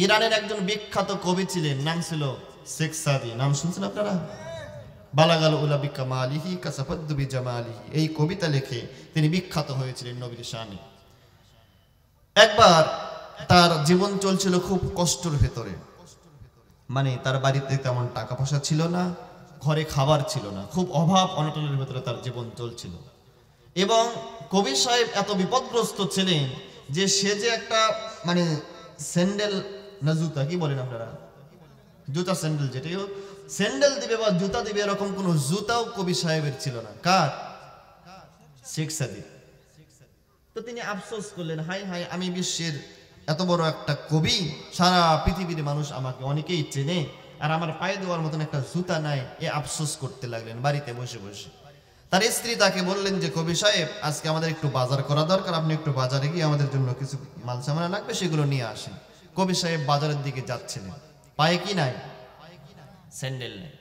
ইরানের একজন বিখ্যাত কবি ছিলেন, নাম ছিল শেখ সাদি। নাম শুনছেন আপনারা? বালাগাল উলা বিকামালিহি কাসাফাদ্দু বিজামালিহি, এই কবিতা লিখে তিনি বিখ্যাত হয়েছিলেন নবীর শানে। একবার তার জীবন চলছিল খুব কষ্টের ভেতরে, মানে তার বাড়িতে তেমন টাকা পয়সা ছিল না, ঘরে খাবার ছিল না, খুব অভাব অনটনের ভেতরে তার জীবন চলছিল। এবং কবি সাহেব এত বিপদগ্রস্ত ছিলেন যে সে যে একটা মানে স্যান্ডেল না জুতা, কি বলেন আপনারা, জুতা স্যান্ডেল, যেটাই হোক, স্যান্ডেল দিবে বা জুতা দিবে এরকম কোন জুতাও কবি সাহেবের ছিল না। কার? শেখ সাদি। তো তিনি আফসোস করলেন, হাই হাই, আমি বিশ্বের এত বড় একটা কবি, সারা পৃথিবীর মানুষ আমাকে অনেকেই চেনে, আর আমার পায়ে দেওয়ার মতন একটা জুতা নাই। এ আফসোস করতে লাগলেন বাড়িতে বসে বসে। তার স্ত্রী তাকে বললেন যে কবি সাহেব, আজকে আমাদের একটু বাজার করা দরকার, আপনি একটু বাজারে গিয়ে আমাদের জন্য কিছু মাল সামানা লাগবে, সেগুলো নিয়ে আসেন। কবি সাহেব বাজারের দিকে যাচ্ছিলেন, পায়ে কি নাই? স্যান্ডেল নেই।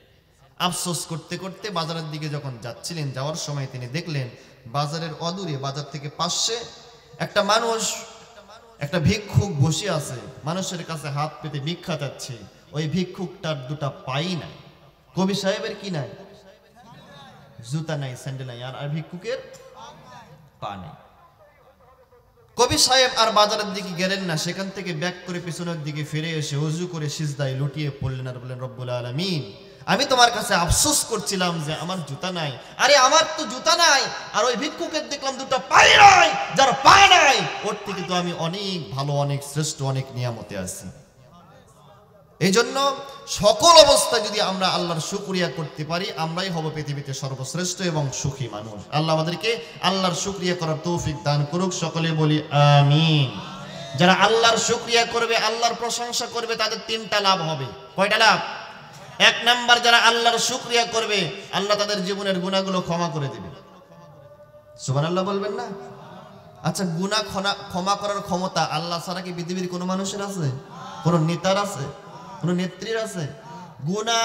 আফসোস করতে করতে বাজারের দিকে যখন যাচ্ছিলেন, যাওয়ার সময় তিনি দেখলেন বাজারের অদূরে, বাজার থেকে পাশে একটা মানুষ, একটা ভিক্ষুক বসে আছে, মানুষের কাছে হাত পেতে ভিক্ষা চাচ্ছে। ওই ভিক্ষুকটার দুটা পাই নাই। কবি সাহেবের কি নাই? জুতা নাই, স্যান্ডেল নাই, আর ভিক্ষুকের পা নেই। কবি সাহেব আর বাজারের দিকে গেলেন না, সেখান থেকে ব্যাক করে পিছনের দিকে ফিরে এসে ওযু করে সিজদায় লুটিয়ে পড়লেন আর বললেন, রব্বুল আলামিন, আমি তোমার কাছে আফসোস করছিলাম যে আমার জুতা নাই। আরে আমার তো জুতা নাই, আর ওই ভিক্ষুকের দেখলাম দুটো পাই নাই, যার পা নাই ওর থেকে তো আমি অনেক ভালো, অনেক শ্রেষ্ঠ, অনেক নিয়ামতে আছি। এই জন্য সকল অবস্থায় যদি আমরা আল্লাহর শুকরিয়া করতে পারি, আমরাই হব পৃথিবীতে সর্বশ্রেষ্ঠ এবং সুখী মানুষ। আল্লাহ আমাদেরকে আল্লাহর শুকরিয়া করার তৌফিক দান করুক, সকলে বলি আমিন। যারা আল্লাহর শুকরিয়া করবে, আল্লাহর প্রশংসা করবে, তাদের তিনটা লাভ হবে। কয়টা লাভ? এক নাম্বার, যারা আল্লাহর শুকরিয়া করবে, আল্লাহ তাদের জীবনের গুনাহগুলো ক্ষমা করে দেবে। সুবহানাল্লাহ বলবেন না? আচ্ছা, গুনাহ ক্ষমা করার ক্ষমতা আল্লাহ ছাড়া কি পৃথিবীর কোনো মানুষের আছে? কোনো নেতার আছে? কোনো নেত্রীর আছে? গুনাহ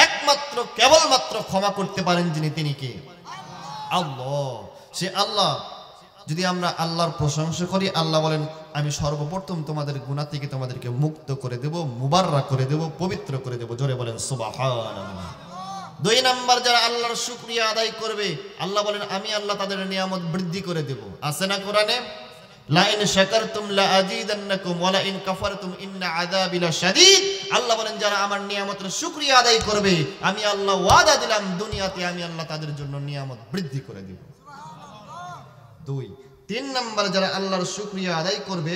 একমাত্র কেবলমাত্র ক্ষমা করতে পারেন যিনি, তিনি কে? আল্লাহ। সে আল্লাহ। যদি আমরা আল্লাহর প্রশংসা করি, আল্লাহ বলেন, আমি সর্বপ্রথম তোমাদের গুনাহ থেকে তোমাদেরকে মুক্ত করে দেব, মুবাররা করে দেব, পবিত্র করে দেব। জোরে বলেন সুবহানাল্লাহ। দুই নাম্বার, যারা আল্লাহর শুকরিয়া আদায় করবে, আল্লাহ বলেন, আমি আল্লাহ তাদের নিয়ামত বৃদ্ধি করে দেব। আছে না কোরআনে? লা ইন শাকারতুম লা আযীদান্নাকুম ওয়া লা ইন কাফারতুম ইন্না আযাবি লাশাদীদ। আল্লাহ বলেন, যারা আমার নিয়ামতের শুকরিয়া আদায় করবে, আমি আল্লাহ ওয়াদা দিলাম দুনিয়াতে আমি আল্লাহ তাদের জন্য নিয়ামত বৃদ্ধি করে দেব। দুই। তিন নাম্বার, যারা আল্লাহর শুকরিয়া আদায় করবে,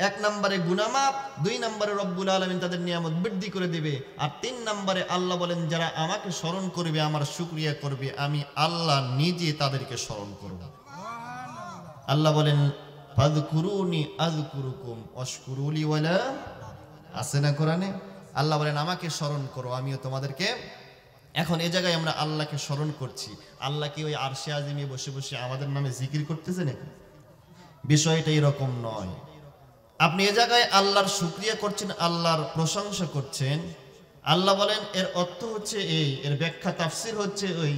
এক নম্বরে গুনাহ মাফ, দুই নম্বরে রব্বুল আলামিন তাদের নিয়ামত বৃদ্ধি করে দেবে, আর তিন নম্বরে আল্লাহ বলেন, যারা আমাকে স্মরণ করবে, আমার শুকরিয়া করবে, আমি আল্লাহ নিজে তাদেরকে স্মরণ করব। আল্লাহ বলেন, ফাযকুরুনি আযকুরুকুম ওয়াশকুরুলি ওয়ালা। আছে না কোরআনে? আল্লাহ বলেন, আমাকে স্মরণ করো, আমিও তোমাদেরকে। এখন এই জায়গায় আমরা আল্লাহকে স্মরণ করছি, আল্লাহ কি ওই আরশে আজিমে বসে বসে আমাদের নামে জিকির করতেছে নাকি? বিষয়টা এরকম নয়। আপনি এ জায়গায় আল্লাহর শুকরিয়া করছেন, আল্লাহর প্রশংসা করছেন। আল্লাহ বলেন, এর অর্থ হচ্ছে এই, এর ব্যাখ্যা তাফসীর হচ্ছে ওই,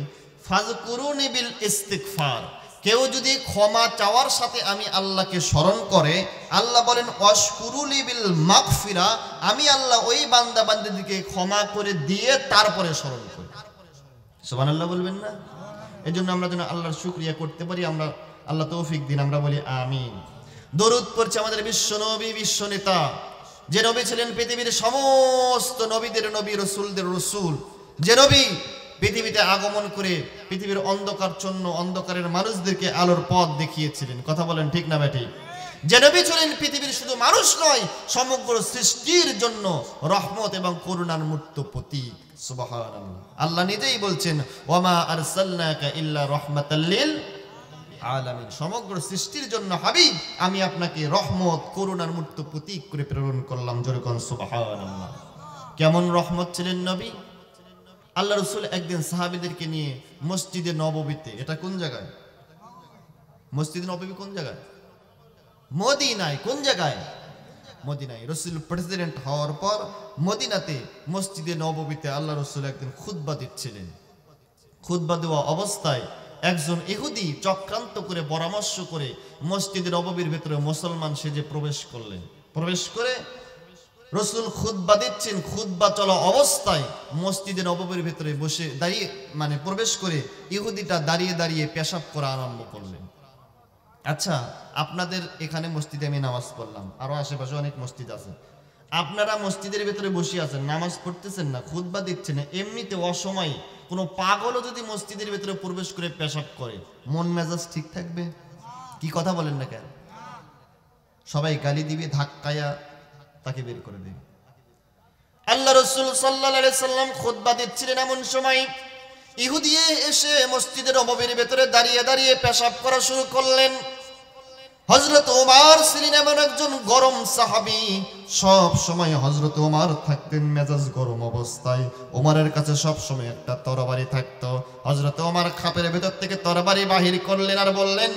ফাযকুরুনি বিল ইস্তিগফার। কেউ যদি ক্ষমা চাওয়ার সাথে আমি আল্লাহকে স্মরণ করে, আল্লাহ বলেন, ওয়াশকুরুলি বিল মাগফিরা, আমি আল্লাহ ওই বান্দা বান্দীদেরকে ক্ষমা করে দিয়ে তারপরে স্মরণ করি। সুবহানাল্লাহ বলবেন না? এজন্য আমরা যেন আল্লাহর শুকরিয়া করতে পারি, আমরা আল্লাহ তৌফিক দিন, আমরা বলি আমিন। দরুদ পড়ছে আমাদের বিশ্ব নবী, বিশ্ব নেতা, যে নবী ছিলেন পৃথিবীর সমস্ত নবীদের নবী, রসুলদের রসুল, যে নবী পৃথিবীতে আগমন করে পৃথিবীর অন্ধকারচ্ছন্ন অন্ধকারের মানুষদেরকে আলোর পথ দেখিয়েছিলেন। কথা বলেন ঠিক না বেঠিক? যে নবী ছিলেন পৃথিবীর শুধু মানুষ নয়, সমগ্র সৃষ্টির জন্য রহমত এবং করুণার মূর্ত প্রতীক। সুবহানাল্লাহ। আল্লাহ নিজেই বলছেন, ওয়ামা আরসালনাকা ইল্লা রাহমাতাল লিল আলামিন, সমগ্র সৃষ্টির জন্য হাবিব আমি আপনাকে রহমত, করুণার মূর্ত প্রতীক করে প্রেরণ করলাম। জোরে কোন সুবহানাল্লাহ। কেমন রহমত ছিলেন নবী? আল্লাহ রাসূল একদিন সাহাবীদেরকে নিয়ে মসজিদে নববীতে, এটা কোন জায়গায়? মসজিদে নববী কোন জায়গায়? মদিনায়। কোন জায়গায়? মদিনায়। রাসূল প্রেসিডেন্ট হওয়ার পর মদিনাতে মসজিদে নববীতে আল্লাহ রাসূল একদিন খুতবা দিচ্ছিলেন। খুতবা দেওয়া অবস্থায় একজন ইহুদি চক্রান্ত করে পরামর্শ করে মসজিদের নববীর ভেতরে মুসলমান সেজে প্রবেশ করলেন। প্রবেশ করে রসুল খুতবা দিচ্ছেন, খুতবা চলা অবস্থায় মসজিদের নববীর ভেতরে বসে দাঁড়িয়ে প্রবেশ করে ইহুদিটা দাঁড়িয়ে দাঁড়িয়ে পেশাব করা আরম্ভ করলেন। আচ্ছা, আপনাদের এখানে মসজিদে আমি নামাজ পড়লাম, আরো আশেপাশে অনেক মসজিদ আছে, আপনারা মসজিদের ভেতরে বসে আছেন, নামাজ পড়তেছেন না, খুতবা দিচ্ছেন না, এমনিতে অসময়ে কোনো পাগলও যদি মসজিদের ভেতরে প্রবেশ করে পেশাব করে, মন মেজাজ ঠিক থাকবে? কি কথা বলেন না কেন? সবাই গালি দিবে, ধাক্কায়া তাকে বের করে দেবে। আল্লাহ রাসূল সাল্লাল্লাহু আলাইহি সাল্লাম খুতবা দিচ্ছিলেন, এমন সময় ইহুদি এসে মসজিদের নববীর ভেতরে দাঁড়িয়ে দাঁড়িয়ে পেশাব করা শুরু করলেন। হযরত ওমর ছিলেন এমন একজন গরম সাহাবী, সব সময় হযরত ওমর থাকতেন মেজাজ গরম অবস্থায়। ওমরের কাছে সব সময় একটা তরবারি থাকতো। হযরত ওমর খাপের ভেতর থেকে তরবারি বাহির করলেন আর বললেন,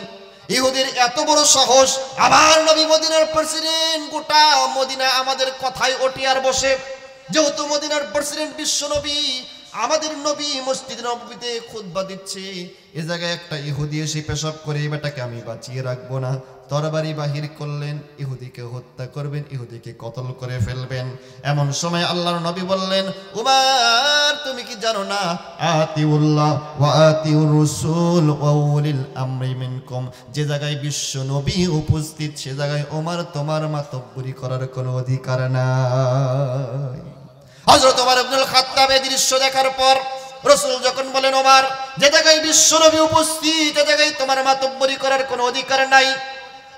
ইহুদির এত বড় সাহস, আমার নবী মদিনার প্রেসিডেন্ট, গোটা মদিনা আমাদের কথায় ওঠে আর বসে। যেহেতু মদিনার প্রেসিডেন্ট বিশ্ব নবী, আমাদের নবী মসজিদ নববীতে খুতবা দিচ্ছে, এ জায়গায় একটা ইহুদি এসে পেশাব করে, এটাকে আমি বাঁচিয়ে রাখবো না। তরবারি বাহির করলেন, ইহুদিকে হত্যা করবেন, ইহুদিকে কতল করে ফেলবেন। এমন সময় আল্লাহর নবী বললেন, উমর তুমি কি জানো না, আতিউল্লাহ ওয়া আতিউর রাসূল ওয়া উলিল আমরি মিনকুম, যে জায়গায় বিশ্ব নবী উপস্থিত সে জায়গায় ওমর তোমার মাতব্বরি করার কোনো অধিকার নাই। হযরত ওমর ইবনুল খাত্তাব এই দৃশ্য দেখার পর রাসূল যখন বলেন, ওমর যে জায়গায় বিশ্ব নবী উপস্থিত সে জায়গায় তোমার মাতব্বরি করার কোনো অধিকার নাই।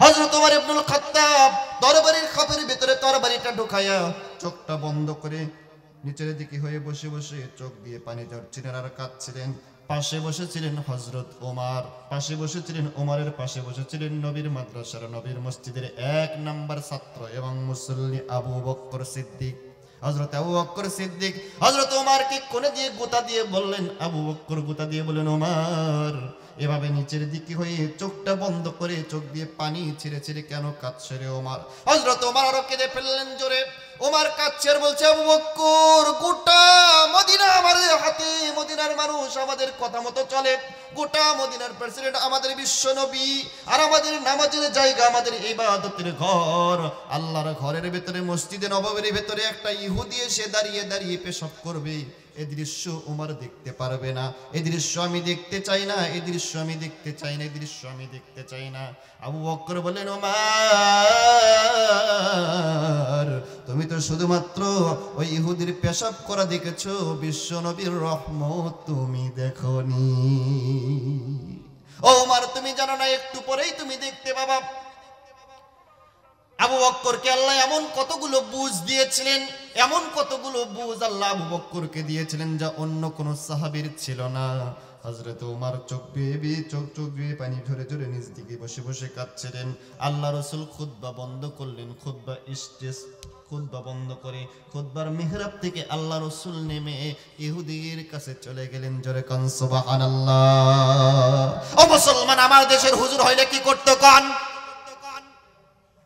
হযরত ওমর ইবনুল খাত্তাব তরবারির খাপের ভিতরে তরবারিটা ঢুকায়া চোখটা বন্ধ করে নিচের দিকে হয়ে বসে বসে চোখ দিয়ে পানি ঝরছিলেন আর কাঁদছিলেন। পাশে বসেছিলেন হযরত ওমর, পাশে বসেছিলেন ওমরের পাশে বসেছিলেন নবীর মাদ্রাসার, নবীর মসজিদের 1 নাম্বার ছাত্র এবং মুসল্লি আবু বকর সিদ্দিক। হযরত আবু বকর সিদ্দিক হযরত ওমরকে কোণে দিয়ে গোতা দিয়ে বললেন, আবু বকর গোতা দিয়ে বললেন, ওমর এভাবে নিচের দিকে হয়ে চোখটা বন্ধ করে চোখ দিয়ে পানি ছেড়ে ছেড়ে কেন কাঁদছে রে ওমর? হযরত ওমর আরো কেঁদে ফেললেন জোরে। ওমর কাঁদছে আর বলছে, আবু বকর গোটা মদিনা আমাদের হাতে, মদিনার মানুষ আমাদের কথা মতো চলে, গোটা মদিনার প্রেসিডেন্ট আমাদের বিশ্ব নবী, আর আমাদের নামাজের জায়গা, আমাদের ইবাদতের ঘর, আল্লাহর ঘরের ভেতরে মসজিদে নববীর ভেতরে একটা ইহুদি এসে দাঁড়িয়ে দাঁড়িয়ে পেশাব করবে, এই দৃশ্য ওমর দেখতে পারবে না, এই দৃশ্য আমি দেখতে চাই না, এই দৃশ্য আমি দেখতে চাই না, এই দৃশ্য আমি দেখতে চাই না। আবু বকর বলেন, ওমর তুমি তো শুধুমাত্র ওই ইহুদির পেশাব করা দেখেছো, বিশ্ব নবীর রহমত তুমি দেখোনি। ও ওমর তুমি জানো না, একটু পরেই তুমি দেখতে পাবা। আবু বকরকে আল্লাহ এমন কতগুলো বুঝ দিয়েছিলেন, এমন কতগুলো বুঝ আল্লাহ আবু বকরকে দিয়েছিলেন যা অন্য কোন সাহাবীর ছিল না। হযরত ওমর চোখ বেয়ে পানি ঝরে ঝরে নিজ দিকে বসে বসে কাঁদছিলেন। আল্লাহ রাসূল খুতবা বন্ধ করলেন, খুতবা বন্ধ করে খুতবার মিহরাব থেকে আল্লাহ রাসূল নেমে ইহুদির কাছে চলে গেলেন। জোরে কান সুবহানাল্লাহ। ও মুসলমান, আমার দেশের হুজুর হইলে কি করতে কন?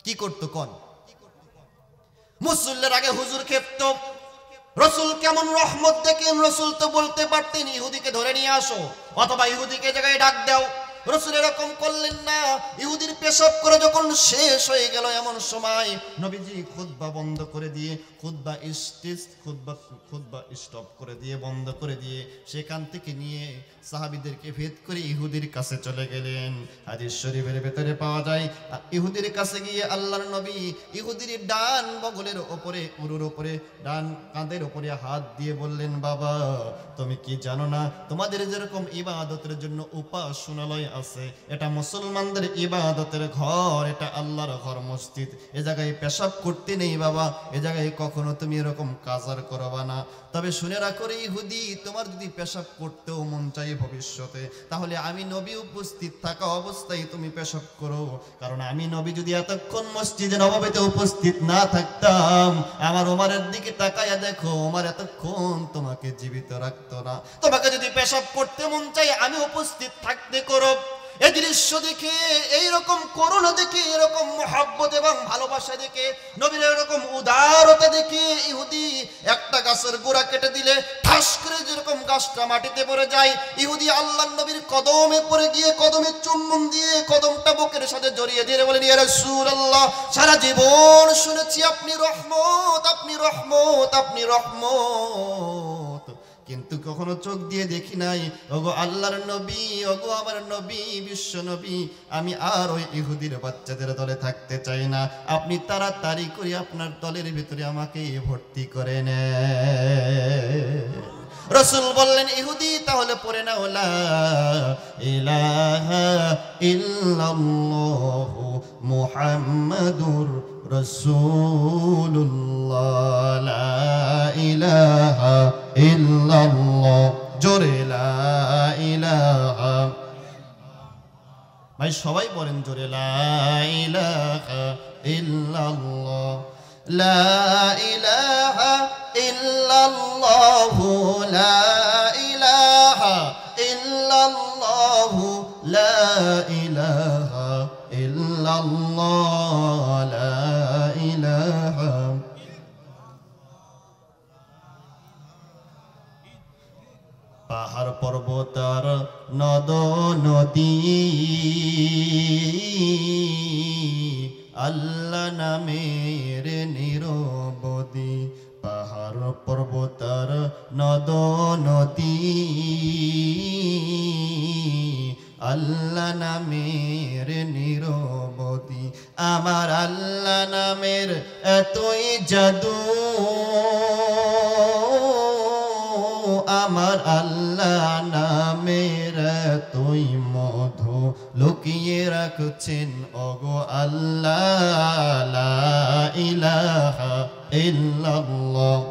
কি করতো কন? মুসল্লির আগে হুজুর খেপত। রাসূল কেমন রহমত দেখেন, রাসূল তো বলতে পারতেন ইহুদিকে ধরে নিয়ে আসো অথবা ইহুদিকে জায়গায় ডাক দাও। রাসূল এরকম করলেন না। ইহুদির পেশাব করে যখন শেষ হয়ে গেল, এমন সময় নবীজি খুতবা বন্ধ করে দিয়ে খুতবা স্টপ করে দিয়ে বন্ধ করে দিয়ে সেখান থেকে নিয়ে সাহাবীদেরকে ভেদ করে ইহুদির কাছে চলে গেলেন। হাদিস শরীফের ভেতরে পাওয়া যায়, ইহুদির কাছে গিয়ে আল্লাহর নবী ইহুদির ডান বগলের উপরে, উরুর উপরে, ডান কাঁধের উপরে হাত দিয়ে বললেন, বাবা তুমি কি জানো না, তোমাদের যেরকম ইবাদতের জন্য উপাসনালয় আছে, এটা মুসলমানদের ইবাদতের ঘর, এটা আল্লাহর ঘর মসজিদ, এ জায়গায় পেশাব করতে নেই বাবা, এ জায়গায় কখনো তুমি এরকম কাজ আর করবা না। তবে শুনে রাখো রে ইহুদি, তোমার যদি পেশাব করতেও মন চাই ভবিষ্যতে, তাহলে আমি নবী উপস্থিত থাকা অবস্থায় তুমি পেশাব করো, কারণ আমি নবী যদি এতক্ষণ মসজিদে নববীতে উপস্থিত না থাকতাম, আমার ওমরের দিকে তাকায়া দেখো, ওমর এতক্ষণ তোমাকে জীবিত রাখতো না। তোমাকে যদি পেশাব করতে মন চাই আমি উপস্থিত থাকতে করো। এই দৃশ্য দেখে, এইরকম করুণা দেখে, এরকম মহব্বত এবং ভালোবাসা দেখে, নবীর এরকম উদারতা দেখে ইহুদি একটা গাছের গোড়া কেটে দিলে ঠাস করে যেরকম গাছটা মাটিতে পড়ে যায়, ইহুদি আল্লাহর নবীর কদমে পড়ে গিয়ে কদমে চুম্বন দিয়ে কদমটা বুকের সাথে জড়িয়ে দিয়ে বলেন, ইয়া রাসূলুল্লাহ, সারা জীবন শুনেছি আপনি রহমত, আপনি রহমত, আপনি রহমত, কিন্তু কখনো চোখ দিয়ে দেখি নাই। ওগো আল্লাহর নবী, ওগো আমার নবী, বিশ্ব নবী, আমি আর ওই ইহুদির বাচ্চাদের দলে থাকতে চাই না, আপনি তাড়াতাড়ি করে আপনার দলের ভিতরে আমাকে ভর্তি করে নেন। রাসূল বললেন, ইহুদি তাহলে পড়ে নাও লা ইলাহা ইল্লাল্লাহু মুহাম্মাদুর রাসূলুল্লাহ, লা ইলাহা ইল্লাল্লাহ, জোরে লা ইলাহা। ভাই সবাই বলেন জোরে লা ইলাহা ইল্লাল্লাহ, লা ইলাহা ইল্লাল্লাহু, লা ইলাহা ইল্লাল্লাহু, লা ইলাহা ইল্লাল্লাহ, লা ইলাহা। পাহাড় পর্বত আর নদ নদী আল্লাহ নামের নিরবধি, পাহাড় পর্বত আর নদ নদী আল্লাহ নামের নিরবধি, আমার আল্লাহ নামের এতই জাদু, আমার আল্লাহ নামের এতই মধু লুকিয়ে রাখছেন ওগো আল্লাহ, লা ইলাহা ইল্লাল্লাহ,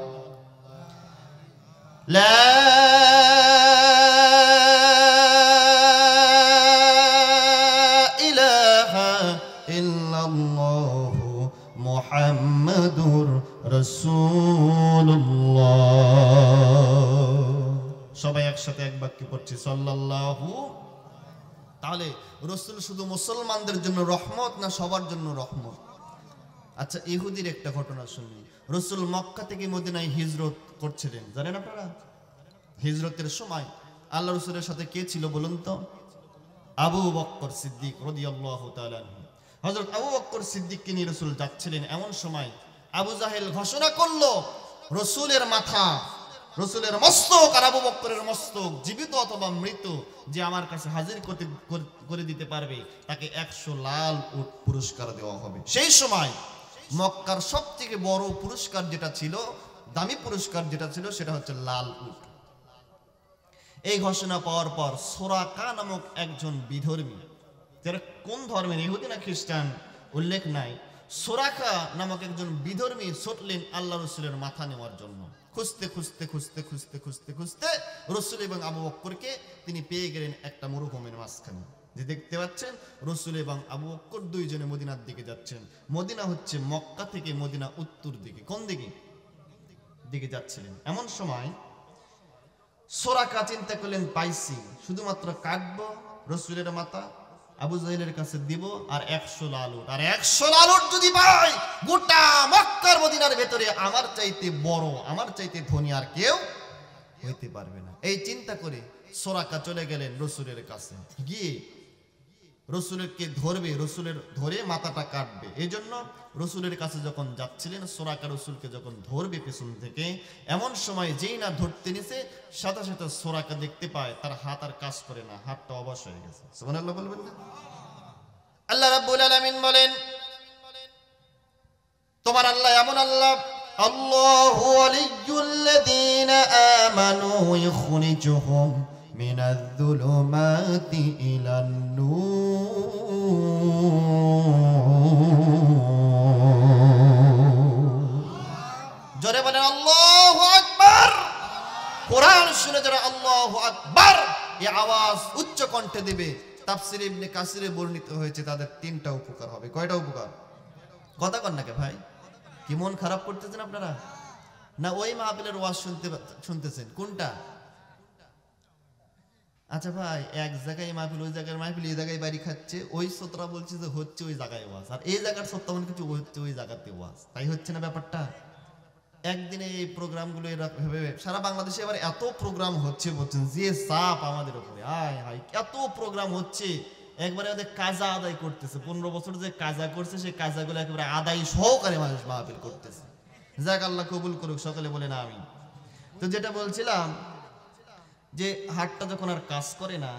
লা ইলাহা ইল্লাল্লাহু মুহাম্মাদুর রাসূলুল্লাহ। সবাই একসাথে এক বাক্যে পড়ছি সাল্লাল্লাহু। তাহলে রাসূল শুধু মুসলমানদের জন্য রহমত না সবার জন্য রহমত? আচ্ছা, ইহুদির একটা ঘটনা শুনি। রাসূল মক্কা থেকে মদিনায় হিজরত করছিলেন, জানেন আপনারা? হিজরতের সময় আল্লাহ রাসূলের সাথে কে ছিল বলুন তো? আবু বকর সিদ্দিক রাদিয়াল্লাহু তাআলা আনহু। হযরত আবু বকর সিদ্দিককে নিয়ে রাসূল যাচ্ছিলেন, এমন সময় আবু জাহেল ঘোষণা করলো রাসূলের মাথা, রাসূলের মস্তক আর আবু বকরের মস্তক জীবিত অথবা মৃত যে আমার কাছে হাজির করে দিতে পারবে তাকে 100 লাল উট পুরস্কার দেওয়া হবে। সেই সময় মক্কার সবথেকে বড় পুরস্কার যেটা ছিল, দামি পুরস্কার যেটা ছিল, সেটা হচ্ছে লাল উট। এই ঘোষণা পাওয়ার পর সুরাকা নামক একজন বিধর্মী, যারা কোন ধর্মের, ইহুদি না খ্রিস্টান উল্লেখ নাই, সুরাকা নামক একজন বিধর্মী ছুটলেন আল্লাহ রাসূলের মাথা নেওয়ার জন্য। খুঁজতে খুঁজতে খুঁজতে খুঁজতে খুঁজতে খুঁজতে রাসূল এবং আবু বকরকে তিনি পেয়ে গেলেন একটা মরুভূমির মাঝখানে। যে দেখতে পাচ্ছেন রাসূল এবং আবু বকর দুইজনে মদিনার দিকে যাচ্ছেন। মদিনা হচ্ছে মক্কা থেকে মদিনা উত্তর দিকে, কোন দিকে যাচ্ছিলেন। এমন সময় সুরাকা চিন্তা করলেন, পাইছি, শুধুমাত্র কাটবো রাসূলের মাথা, আবু জাহেলের কাছে দিব, আর 100 লাল উট, আর 100 লাল উট যদি পাই গোটা মক্কার মদিনার ভেতরে আমার চাইতে বড়, আমার চাইতে ধনী আর কেউ হইতে পারবে না। এই চিন্তা করে সুরাকা চলে গেলেন রাসূলের কাছে, গিয়ে রাসূলকে ধরবে, রাসূলের ধরে মাথাটা কাটবে। এই জন্য রাসূলের কাছে যখন যাচ্ছিলেন, সুরাকা রাসূলকে যখন ধরবে পেছন থেকে, এমন সময় যেই না ধরতে নিছে, সাথে সাথে সুরাকা দেখতে পায় তার হাত আর কাজ করে না, হাতটা অবশ হয়ে গেছে। সুবহানাল্লাহ বলবেন না? আল্লাহ রাব্বুল আলামিন বলেন, তোমার আল্লাহ এমন আল্লাহ, আল্লাহু ওয়ালিয়্যুল্লাযীনা আমানু ইখরিজুহুম মিনাজ যুলুমাতি ইলান নূর। জোরে বলেন আল্লাহু আকবার। কোরআন শুনে যারা আল্লাহু আকবার এই আওয়াজ উচ্চ কণ্ঠে দিবে, তাফসীর ইবনে কাসিরে বর্ণিত হয়েছে তাদের 3টা উপকার হবে। কয়টা উপকার? কথা কন নাকি ভাই? কি মন খারাপ করতেছেন আপনারা? না ওই মাহফিলের ওয়াজ শুনতেছেন? কোনটা? আচ্ছা ভাই, এক জায়গায় মাহফিল, ওই জায়গায় মাহফিল, এই জায়গায় বাড়ি খাচ্ছে, ওই শ্রোতারা বলছে যে হচ্ছে ওই জায়গায় ওয়াজ, আর এই জায়গার শ্রোতা মনে কিছু হচ্ছে ওই জায়গাতে ওয়াজ, তাই হচ্ছে না ব্যাপারটা? একদিনে এই প্রোগ্রামগুলো এভাবে সারা বাংলাদেশে এবার এত প্রোগ্রাম হচ্ছে বলছেন, যে চাপ আমাদের উপরে, আয় হায় এত প্রোগ্রাম হচ্ছে, একবারে ওদের কাজা আদায় করতেছে। 15 বছর যে কাজা করছে সেই কাজাগুলো একেবারে আদায় সহকারে মানুষ মাহফিল করতেছে। যাক, আল্লাহ কবুল করুক, সকলে বলে না আমি। তো যেটা বলছিলাম যে হাতটা যখন আর কাজ করে না,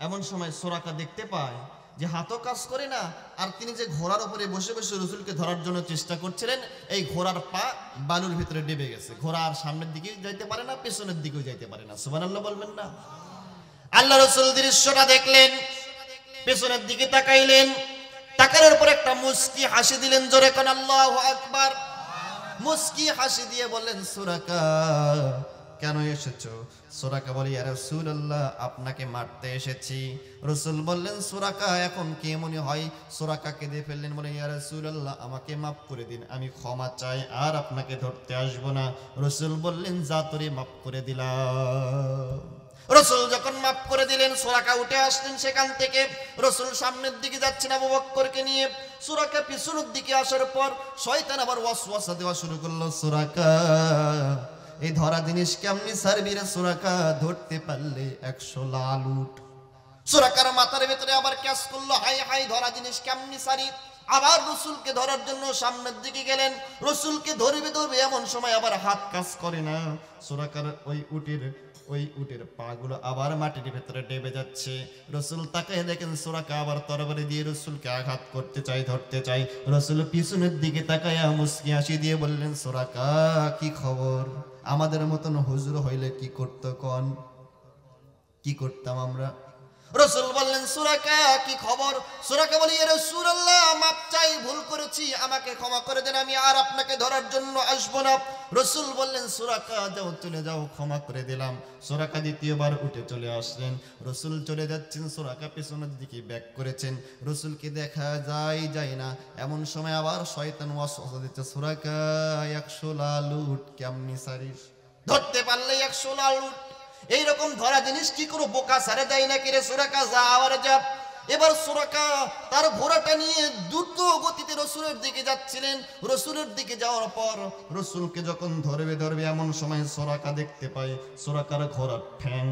এমন সময় সোরাকা দেখতে পায় যে হাতও কাজ করে না, আর তিনি যে ঘোড়ার উপরে বসে বসে রসুলকে ধরার জন্য চেষ্টা করছিলেন, এই ঘোড়ার পা বালুর ভিতরে ডেবে গেছে। ঘোড়া আর সামনের দিকে যাইতে পারে না, পেছনের দিকেও যাইতে পারে না। সুবহানাল্লাহ বলবেন না? আল্লাহ রসুল দৃশ্যটা দেখলেন, পেছনের দিকে তাকাইলেন, তাকানোর পর একটা মুস্কি হাসি দিলেন, জোরে কোন আল্লাহু আকবার। মুস্কি হাসি দিয়ে বললেন, সুরাকা কেন এসেছো? সুরাকা বলে, ইয়া রাসূলুল্লাহ, আপনাকে মারতে এসেছি। রাসূল বললেন, সুরাকা এখন কে মনে হয়? সুরাকা কেঁদে ফেললেন, বলে, ইয়া রাসূলুল্লাহ, আমাকে মাফ করে দিন, আমি ক্ষমা চাই, আর আপনাকে ধরতে আসবো না। রাসূল বললেন, যা তোরে মাফ করে দিলাম। রাসূল যখন মাফ করে দিলেন, সুরাকা উঠে আসলেন সেখান থেকে। রাসূল সামনের দিকে যাচ্ছেন আবু বকরকে নিয়ে, সুরাকা পিছনের দিকে আসার পর শয়তান আবার ওয়াসওয়াসা দেওয়া শুরু করলো, সুরাকা এই ধরা জিনিস কেমনি ছাড়বি রে সুরাকা, ধরতে পারলে 100 লাল উট। সুরাকার মাথার ভেতরে আবার ক্যাশ করলো, হাই হাই ধরা জিনিস কেমনি ছাড়ি। আবার রসুলকে ধরার জন্য সামনের দিকে গেলেন, রসুলকে ধরবে এমন সময় আবার হাত কাজ করে না। সুরাকার ওই উটের পা গুলো আবার মাটির ভেতরে ডেবে যাচ্ছে। রসুল তাকায় দেখেন সুরাকা আবার তরবারি দিয়ে রসুলকে আঘাত করতে চাই, ধরতে চাই। রসুল পিছনের দিকে তাকায়া মুস্কি হাসি দিয়ে বললেন, সুরাকা কি খবর? আমাদের মতন হুজুর হইলে কি করতো কন? কি করতাম আমরা? রসুল বললেন, সুরাকা কি খবর? সুরাকা বলি, ইয়া রাসূলুল্লাহ, মাপ চাই, ভুল করেছি, আমাকে ক্ষমা করে দেন, আমি আর আপনাকে ধরার জন্য আসবো না। রসুল বললেন, সুরাকা যাও, চলে যাও, ক্ষমা করে দিলাম। সুরাকা দ্বিতীয়বার উঠে চলে আসলেন। রসুল চলে যাচ্ছেন, সুরাকা পেছনের দিকে ব্যাক করেছেন, রসুলকে দেখা যায় না। এমন সময় আবার শয়তান ওয়াসওয়াসা দিচ্ছে, সুরাকা 100 লাল উট কেমনি সারিস? ধরতে পারলে 100 লাল উট। এইরকম ধরা জিনিস কি করে বোকা সারে দেয় নাকি রে? সুরাকা যা আবার যা। এবার সুরাকা তার ঘোড়াটা নিয়ে দ্রুত গতিতে রসুলের দিকে যাচ্ছিলেন। রসুলের দিকে যাওয়ার পর রসুলকে যখন ধরবে এমন সময় সুরাকা দেখতে পায় সুরাকার ঘোড়ার ঠ্যাং,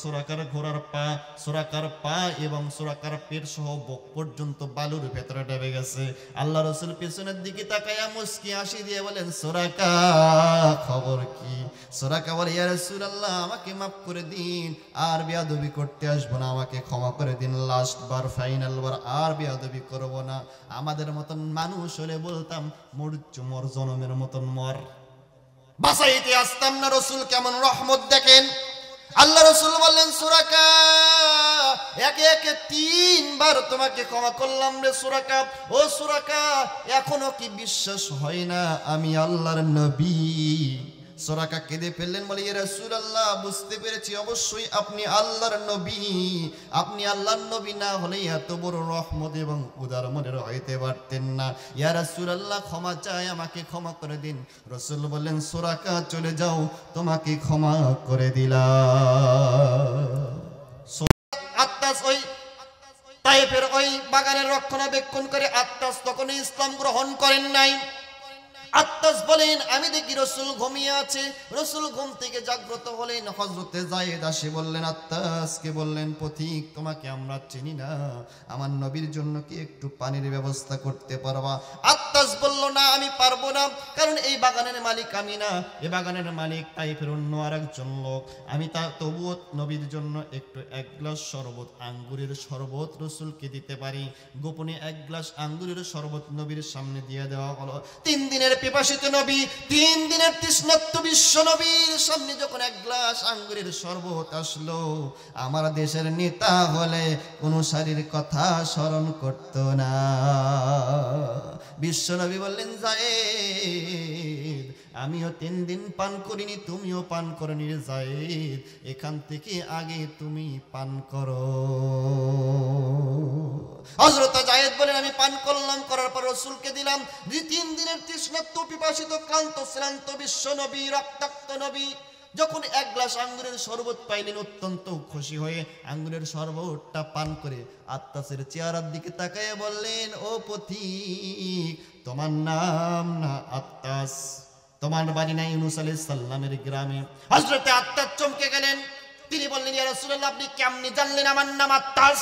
সুরাকার ঘোড়ার পা, সুরাকার পা এবং সুরাকার পেট সহ বুক পর্যন্ত বালুর ভেতরে ডেবে গেছে। আল্লাহ রসুল পেছনের দিকে তাকায়া মুস্কি হাসি দিয়ে বলেন, সুরাকা খবর কি? সুরাকা বলে, ইয়া রাসূলুল্লাহ, আমাকে মাফ করে দিন, আর বেয়াদবি করতে আসবো না, আমাকে ক্ষমা করে দিন, লাস্ট বার, ফাইনাল বার, আর বেয়াদবি করবো না। আমাদের মতন মানুষ হলে বলতাম, মোর জনমের মতন মর, বাসাইতে আসতাম না। রসুল কেমন রহমত দেখেন। আল্লাহ রসুল বললেন, সুরাকা একে একে 3 বার তোমাকে ক্ষমা করলাম রে সুরাকা। ও সুরাকা, এখনো কি বিশ্বাস হয় না আমি আল্লাহর নবী? সুরাকা কেঁদে ফেললেন, বলে, ইয়া রাসূলুল্লাহ, বুঝতে পেরেছি, অবশ্যই আপনি আল্লাহর নবী। আপনি আল্লাহর নবী না হলে এত বড় রহমত এবং উদার মনের হইতে পারতেন না। ইয়া রাসূলুল্লাহ, ক্ষমা চাই, আমাকে ক্ষমা করে দিন। রাসূল বললেন, সুরাকা চলে যাও, তোমাকে ক্ষমা করে দিলাম। আত্তাস ওই তায়েফের ওই বাগানের রক্ষণাবেক্ষণ করে আত্তাস তখন ইসলাম গ্রহণ করেন নাই। আত্তাস বলেন, আমি দেখি রসুল ঘুমিয়ে আছে। রসুল ঘুম থেকে জাগ্রত হলেন। হযরতে যায়েদ আসে বললেন, আত্তাসকে বললেন, পথিক, তোমাকে আমরা চিনি না, আমার নবীর জন্য কি একটু পানির ব্যবস্থা করতে পারবা? আত্তাস বলল, না, আমি পারবো না, কারণ এই বাগানের মালিক আমি না, এই বাগানের মালিক তাইফের অন্য আরেকজন লোক। আমি তবুও নবীর জন্য একটু 1 গ্লাস শরবত, আঙ্গুরের শরবত রসুলকে দিতে পারি। গোপনে 1 গ্লাস আঙ্গুরের শরবত নবীর সামনে দিয়ে দেওয়া হলো। 3 দিনের পিপাসিত নবী, 3 দিনের তৃষ্ণার্ত বিশ্ব নবীর সামনে যখন 1 গ্লাস আঙ্গুরের শরবত আসলো, আমার দেশের নেতা হলে কোনো শারীর কথা স্মরণ করত না। বিশ্ব নবী বললেন, যায়েদ, আমিও 3 দিন পান করিনি, তুমিও পান করনি রে যায়েদ, এখান থেকে আগে তুমি পান করো। হযরত যায়েদ বলেন, আমি পান করলাম, করার পর রাসূলকে দিলাম। 3 দিনের তৃষ্ণার্ত পিপাসিত ক্লান্ত শ্রান্ত বিশ্ব নবী, রক্তাক্ত নবী যখন এক গ্লাস আঙ্গুরের শরবত পাইলেন অত্যন্ত খুশি হয়ে আঙ্গুরের শরবতটা পান করে আত্তাসের চেহারার দিকে তাকায় বললেন, ও পথিক, তোমার নাম না আত্তাস? তোমার বাড়ি না ইউনুস আলাইহিস সালামের গ্রামে? হযরতে আত্তাস চমকে গেলেন। তিনি বললেন, ইয়া রাসূলুল্লাহ, আপনি কেমনে জানলেন আমার নাম আত্তাস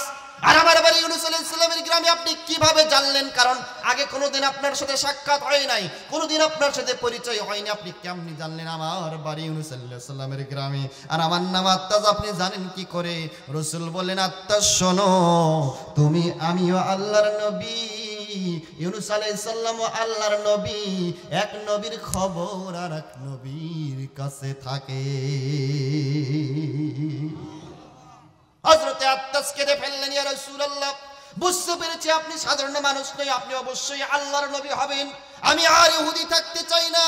আর আমার বাড়ি ইউনুস আলাইহিস সালামের গ্রামে? আপনি কিভাবে জানলেন? কারণ আগে কোনোদিন আপনার সাথে সাক্ষাৎ হয় নাই, কোনোদিন আপনার সাথে পরিচয় হয়নি, আপনি কেমনে জানলেন আমার বাড়ি ইউনুস আলাইহিস সালামের গ্রামে আর আমার নাম আত্তাস? আপনি জানেন কি করে? রাসূল বললেন, আত্তাস শোনো, আমিও আল্লাহর নবী, ইউনুস আলাইহিস সালাম আল্লাহর নবী। এক নবীর খবর আর এক নবীর কাছে থাকে। হযরতে আত্তাস কেঁদে ফেললেন, ইয়া রাসূলুল্লাহ, বুঝতে পেরেছি আপনি সাধারণ মানুষ নয়, আপনি অবশ্যই আল্লাহর নবী হবেন। আমি আর ইহুদি থাকতে চাই না,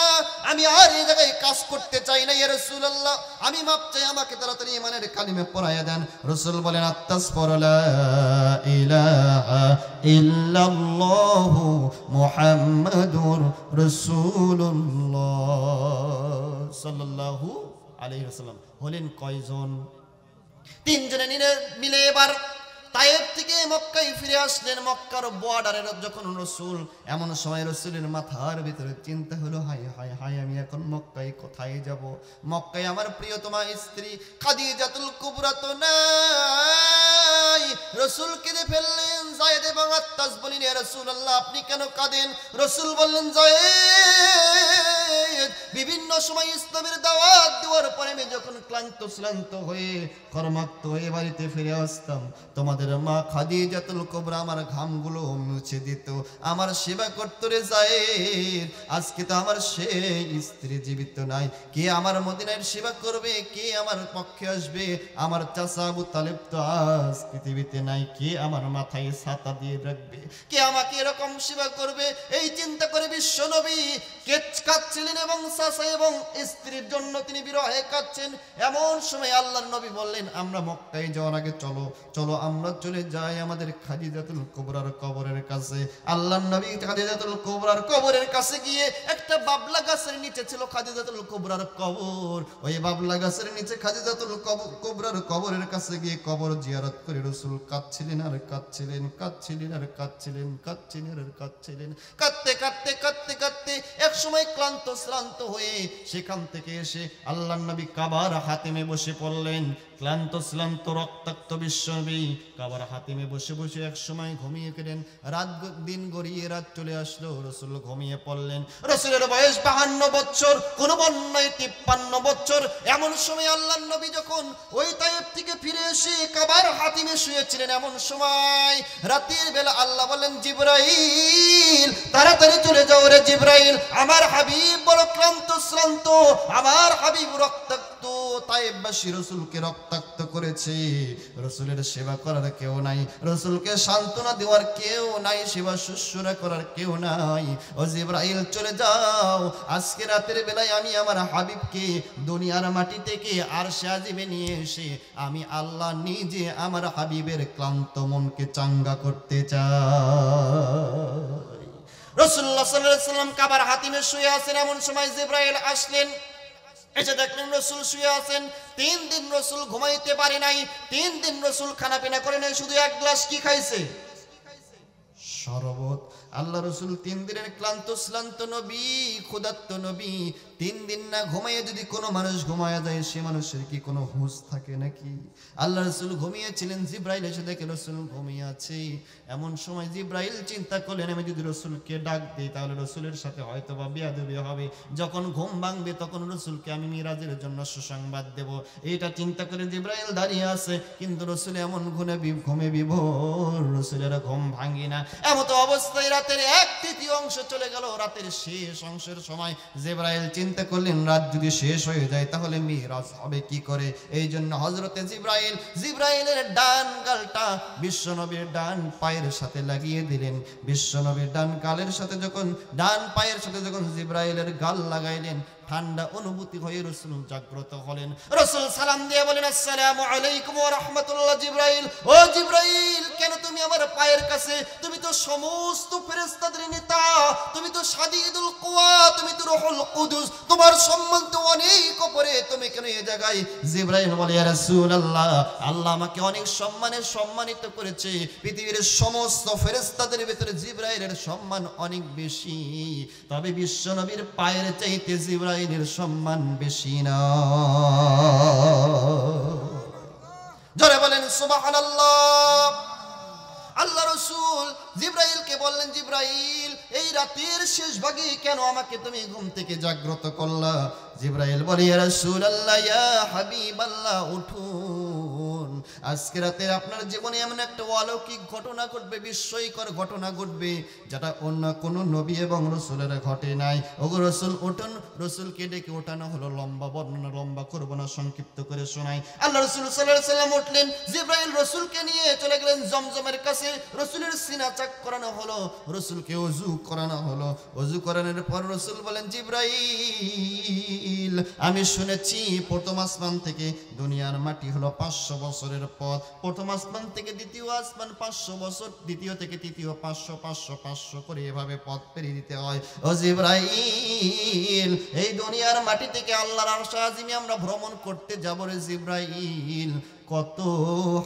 আমি আর এই জায়গায় কাজ করতে চাই না, ইয়া রাসূলুল্লাহ, আমি মাপ চাই, আমাকে তাড়াতাড়ি ঈমানের কালিমা পড়ায়া দেন। রাসূল বলেন, আত্তাস পড়ো লা ইলাহা ইল্লাল্লাহু মুহাম্মাদুর রাসূলুল্লাহ সাল্লাল্লাহু আলাইহি ওয়াসাল্লাম। হলেন কয়জন? তিনজনে মিলে এবার তায়েফ থেকে মক্কায় ফিরে আসলেন। মক্কার বর্ডারে যখন রাসূল, এমন সময় রাসূলের মাথার ভিতরে চিন্তা হলো, হায় হায় হায়, আমি এখন মক্কায় কোথায় যাব? মক্কায় আমার প্রিয়তমা স্ত্রী খাদিজাতুল কুবরা তো নাই। রাসূল কেঁদে ফেললেন। যায়েদ এবং আত্তাস বলেন, ইয়া রাসূলুল্লাহ, আপনি কেন কাঁদেন? রাসূল বললেন, যায়েদ, বিভিন্ন সময় ইসলামের দাওয়াত দেওয়ার পরে আমি যখন ক্লান্ত হয়ে কর্মাক্ত হয়ে বাড়িতে ফিরে আসতাম, তোমাদের মা খাদিজাতুল কুবরা আমার ঘামগুলো মুছে দিত, আমার সেবা করত রে যায়েদ। আজকে তো আমার সেই স্ত্রী জীবিত নাই, কে আমার মদিনার সেবা করবে? কে আমার পক্ষে আসবে? আমার চাচা আবু তালেব তো আজ পৃথিবীতে নাই, কে আমার মাথায় ছাতা দিয়ে রাখবে? কে আমাকে এরকম সেবা করবে? এই চিন্তা করে বিশ্বনবী কাঁদছিলেন এবং চাচা এবং স্ত্রীর জন্য তিনি বিরহে কাঁদছেন। এমন সময় আল্লাহর নবী বললেন, আমরা মক্কায় যাওয়ার আগে চলো চলো আমরা চলে যাই আমাদের খাদিজাতুল কুবরার কবরের কাছে। আল্লাহর নবী খাদিজাতুল কুবরার কবরের কাছে গিয়ে, একটা বাবলা গাছের নিচে ছিল খাদিজাতুল কুবরার কবর, ওই বাবলা গাছের নিচে খাদিজাতুল কুবরার কবরের কাছে গিয়ে কবর জিয়ারত করে রাসূল কাঁদছিলেন আর কাঁদছিলেন, কাঁদছিলেন আর কাঁদছিলেন, কাঁদছিলেন আর কাঁদছিলেন। কাঁদতে কাঁদতে কাঁদতে কাঁদতে এক সময় শ্রান্ত হয়ে সেখান থেকে এসে আল্লাহর নবী কাবার হাতিমে বসে পড়লেন। শ্রান্ত রক্তাক্ত বিশ্বনবী কাবার হাতিমে বসে বসে এক সময় ঘুমিয়ে গেলেন। দিন গড়িয়ে রাত চলে আসলো, রাসূল ঘুমিয়ে পড়লেন। রাসূলের বয়স 52 বছর, কোন বর্ণনায় 53 বছর। এমন সময় আল্লাহর নবী যখন ওই তায়েফ থেকে ফিরে এসে কাবার হাতিমে শুয়েছিলেন, এমন সময় রাতের বেলা আল্লাহ বলেন, জিবরাইল, তাড়াতাড়ি চলে যাও রে জিবরাইল, আমার হাবিব বড় শ্রান্ত, আমার হাবিব রক্তাক্ত, তায়েফবাসী রাসূলকে রক্তাক্ত করেছে। রাসূলের সেবা করার কেউ নাই, রাসূলকে সান্ত্বনা দেওয়ার কেউ নাই, সেবা শুশ্রূষা করার কেউ নাই। ও জিবরাইল, চলে যাও, আজকে রাতের বেলায় আমি আমার হাবিবকে দুনিয়ার মাটি থেকে আরশে আজিমে নিয়ে এসে আমি আল্লাহ নিজে আমার হাবিবের ক্লান্ত মনকে চাঙ্গা করতে চাই। রাসূলুল্লাহ সাল্লাল্লাহু আলাইহি ওয়াসাল্লাম কাবার হাতিমে শুয়ে আছেন। এমন সময় জিবরাইল আসলেন, এসে দেখলেন রাসূল শুয়ে আছেন। 3 দিন রাসূল ঘুমাইতে পারে নাই, 3 দিন রাসূল খানা পিনা করে নাই, শুধু এক গ্লাস কি খাইছে? শরবত। আল্লাহ রাসূল 3 দিনের ক্লান্ত নবী, ক্ষুধার্ত নবী, 3 দিন না ঘুমাইয়ে যদি কোনো মানুষ ঘুমায়া যায়, সে মানুষের কি কোনো হুঁশ থাকে নাকি? আল্লাহ রাসূল ঘুমিয়েছিলেন, জিবরাইল এসে দেখে রাসূল ঘুমিয়ে আছে। এমন সময় জিবরাইল চিন্তা করলেন, আমি যদি রাসূলকে ডাক দিই তাহলে রাসূলের সাথে হয়তো বা বেয়াদবি হবে, যখন ঘুম ভাঙবে তখন রাসূলকে আমি মিরাজের জন্য সুসংবাদ দেব। এইটা চিন্তা করে জিবরাইল দাঁড়িয়ে আছে, কিন্তু রাসূল এমন ঘুমে বিভোর, রাসূলের ঘুম ভাঙে না। এমত অবস্থায় রাতের 1/3 অংশ চলে গেল, রাতের শেষ অংশের সময় জিবরাইল চিন্তা করলেন, রাত যদি শেষ হয়ে যায় তাহলে মিরাজ হবে কি করে? এই জন্য হযরতে জিবরাইলের ডান গালটা বিশ্বনবীর ডান পায়ের সাথে লাগিয়ে দিলেন। বিশ্বনবীর ডান গালের সাথে যখন, ডান পায়ের সাথে যখন জিবরাইলের গাল লাগাইলেন, ঠান্ডা অনুভূতি হয়ে রাসূল জাগ্রত হলেন। রাসূল সালাম দিয়ে বলেন, আসসালামু আলাইকুম ওয়া রাহমাতুল্লাহ। জিবরাইল, ও জিবরাইল, কেন তুমি আমার পায়ের কাছে? তুমি তো সমস্ত ফেরেশতাদের নেতা, তুমি তো শাদীদুল কুওয়া, তুমি তো রূহুল কুদুস, তোমার সম্মান তো অনেক উপরে, তুমি কেন এই জায়গায়? জিবরাইল বলে, ইয়া রাসূলুল্লাহ, আল্লাহ আমাকে অনেক সম্মানে সম্মানিত করেছে। পৃথিবীর সমস্ত ফেরেশতাদের ভিতরে জিবরাইলের সম্মান অনেক বেশি, তবে বিশ্ব নবীর পায়ের চাইতে জিবরাইলের সম্মান বেশি না। জোরে বলেন সুবহানাল্লাহ। আল্লাহ রাসূল জিবরাইলকে বললেন, জিবরাইল, এই রাতের শেষ ভাগে কেন আমাকে তুমি ঘুম থেকে জাগ্রত করলা? জিবরাইল বলে, ইয়া রাসূলুল্লাহ, ইয়া হাবিবাল্লাহ, উঠুন, আজকে রাতে আপনার জীবনে এমন একটা অলৌকিক ঘটনা ঘটবে, বিস্ময়কর ঘটনা ঘটবে, যেটা অন্য কোনো নবী এবং রাসূলের ঘটে নাই। ওগো রাসূল, উঠুন। রাসূলকে ডেকে ওঠানো হলো। লম্বা বর্ণনা লম্বা করব না, সংক্ষিপ্ত করে শোনাই। আল্লাহ রাসূল সাল্লাল্লাহু আলাইহি সাল্লাম উঠলেন। জিবরাইল রাসূলকে নিয়ে চলে গেলেন জমজমের কাছে। রাসূলের সিনা চাক করানো হলো, রাসূলকে ওযু করানো হলো। ওযু করানোর পর রাসূল বলেন, জিবরাইল, আমি শুনেছি প্রথম আসমান থেকে দুনিয়ার মাটি হলো 500 বছরের পথ, প্রথম আসমান থেকে দ্বিতীয় আসমান 500 বছর, দ্বিতীয় থেকে তৃতীয় 500 500 500 করে এভাবে পথ পেরিয়ে দিতে হয়। ও জিবরাইল, এই দুনিয়ার মাটি থেকে আল্লাহর আরশ আজিমে আমরা ভ্রমণ করতে যাব রে জিবরাইল, কত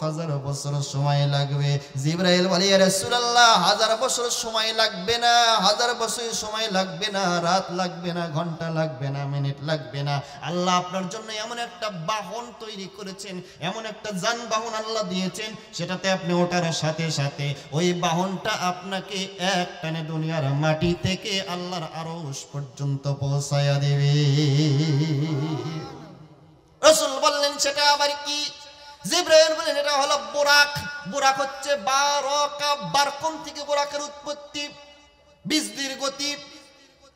হাজার বছর সময় লাগবে? জিবরাইল বলে, ইয়া রাসূলুল্লাহ, 1000 বছর সময় লাগবে না, 1000 বছর সময় লাগবে না, রাত লাগবে না, ঘন্টা লাগবে না, মিনিট লাগবে না। আল্লাহ আপনার জন্য এমন একটা বাহন তৈরি করেছেন, এমন একটা যানবাহন আল্লাহ দিয়েছেন, সেটাতে আপনি ওঠার সাথে সাথে ওই বাহনটা আপনাকে এক টানে দুনিয়ার মাটি থেকে আল্লাহর আরশ পর্যন্ত পৌঁছায়া দেবে। রাসূল বললেন, সেটা আবার কি? জিবরাইল বলেন, এটা হলো বুরাক। বুরাক হচ্ছে বারাকা, বারকম থেকে বুরাকের উৎপত্তি, বিজলির গতি।